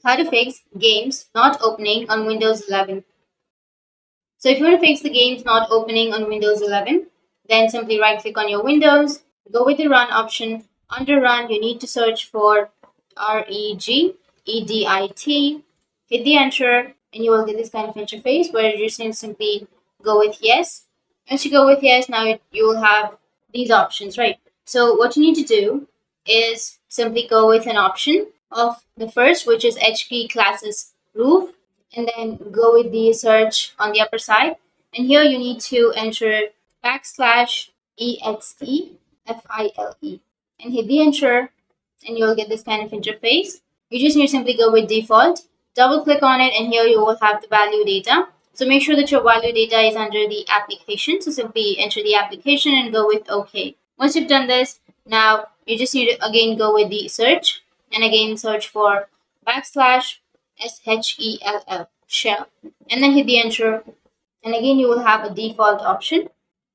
How to fix games not opening on Windows 11. So if you want to fix the games not opening on Windows 11, then simply right click on your Windows, go with the run option. Under run, you need to search for REGEDIT, hit the enter, and you will get this kind of interface where you just need to simply go with yes. Once you go with yes, now you will have these options, right? So what you need to do is simply go with an option of the first, which is HKey classes roof, and then go with the search on the upper side. And here you need to enter \EXE and hit the enter, and you'll get this kind of interface. You just need to simply go with default, double click on it, and here you will have the value data. So make sure that your value data is under the application. So simply enter the application and go with OK. Once you've done this, now you just need to again go with the search and again search for \SHELL shell, and then hit the enter, and again you will have a default option,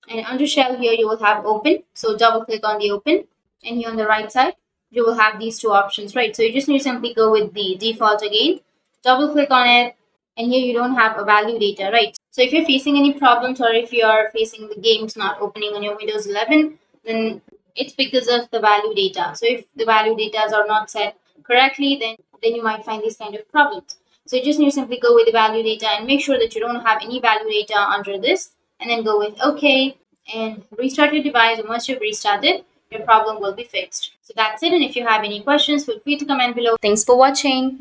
and under shell here you will have open. So double click on the open, and here on the right side you will have these two options, right? So you just need to simply go with the default again, double click on it, and here you don't have a value data, right? So if you're facing any problems or if you are facing the games not opening on your Windows 11, then it's because of the value data. So if the value data are not set correctly, then you might find these kind of problems. So you just need to simply go with the value data and make sure that you don't have any value data under this, and then go with OK and restart your device. And once you've restarted, your problem will be fixed. So that's it. And if you have any questions, feel free to comment below. Thanks for watching.